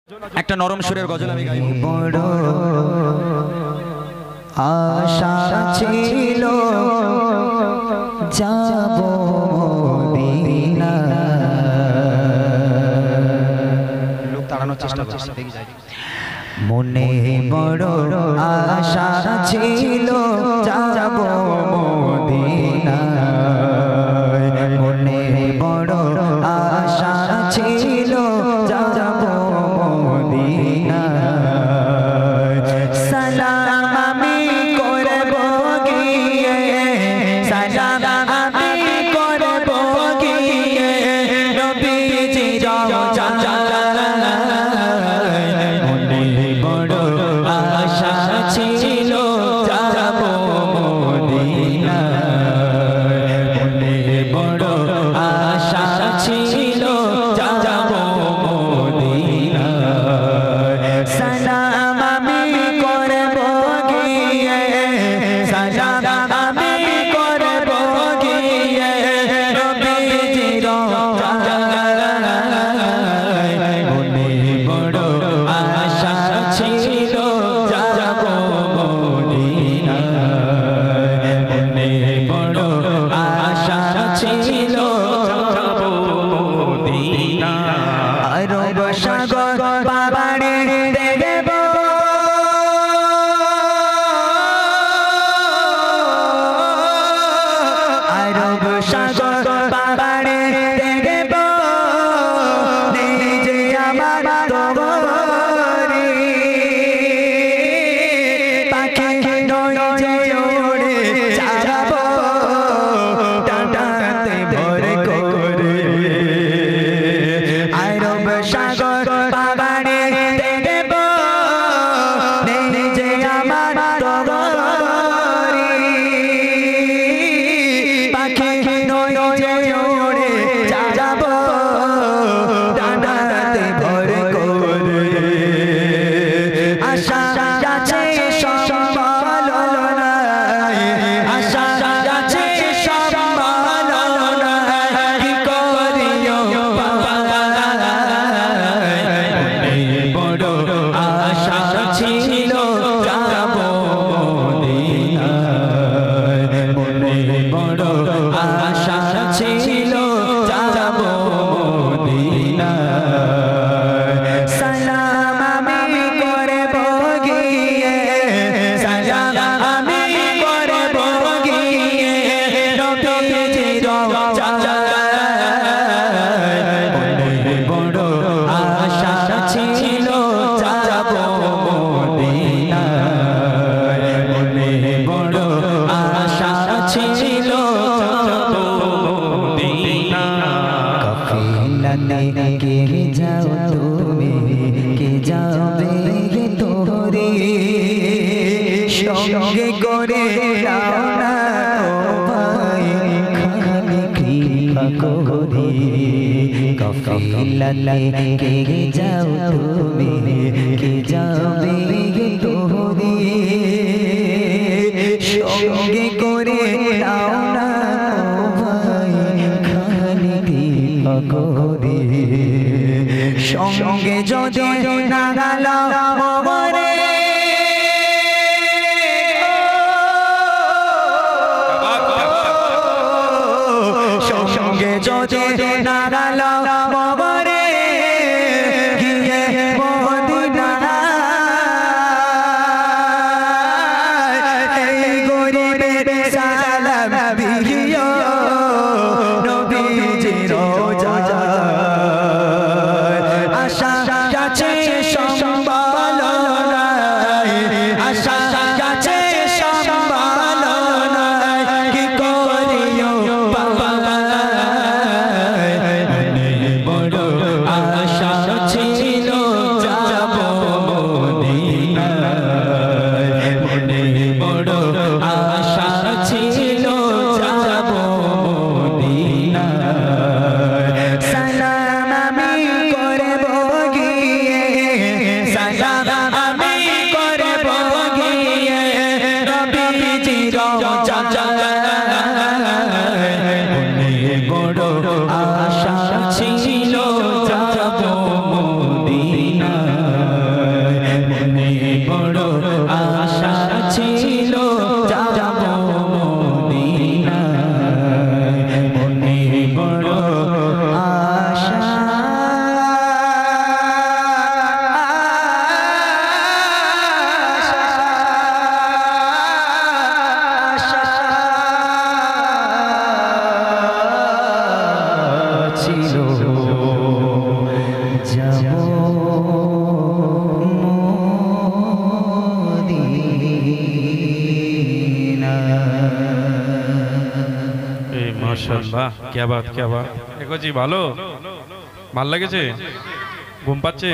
একটা নরম সুরের গজল আমি গাইব। বড় আশা ছিল যাব মদিনা। লোক তাড়ানোর চেষ্টা করছে, দেখি যাই। মনে বড় আশা ছিল যাব মদিনা। মনে বড় আশা ছিল যাব মদিনা। সালাম আমি করব গিয়ে, সালাম আমি করব গিয়ে নবীজির রওজায়। মনে বড় আশা ছিল যাব মদিনা। মনে বড় আশা ছিল যাব মদিনা। সালাম আমি করব গিয়ে, সালাম আমি করব গিয়ে নবীজির রওজায়। মনে বড় আশা ছিল যাব মদিনা। মনে বড় আশা ছিল যাব মদিনা। আরব সাগর পাড়ে দেখব, আরব সাগর পাড়ে দেখব নিজে আমার তরি। পাখি নয় যে ওড়ে যাব ডানাতে ভর করে। আরব সাগর পাড়ে দেখব নিজে আমার তরি। পাখি নয় যে ওড়ে যাব ডানাতে ভর করে। আশা আছে সম্বল নাই, আশা আছে সম্বল নাই, কি করিও পাই। বড় আশা ছিল যাব মদিনা। মনে বড় আশা ছিল যাব মদিনা। সালাম আমি করব গিয়ে, সালাম আমি করব গিয়ে নবীজির রওজায়। মনে বড় আশা ছিল যাব মদিনা। মনে বড় আশা ছিল যাব মদিনা। কাফিলাতে কে যাও তুমি, কে যাবে তোরে সঙ্গে করে যাও না ও ভাই খালি কৃপা করে। কাফিলাতে কে যাও তুমি, কে যাবে তোরে সঙ্গে করে যাও না ও ভাই খালি কৃপা করে। সঙ্গে যদি না গেলাম মরে, সঙ্গে যদি না গেলাম মরে গিয়ে মদিনায়। এই গরিবের সালাম দিও নবীজির রওজায়। আশা আছে সম্বল নাই, আশা আছে সম্বল নাই, কি করিও পাই। মনে বড় আশা ছিল যাব মদিনা। মনে বড় আশা ছিল যাব মদিনা। সালাম আমি করব গিয়ে, মাশাআল্লাহ क्या बात देखो जी ভালো ভাল লাগেছে ঘুম পাচ্ছে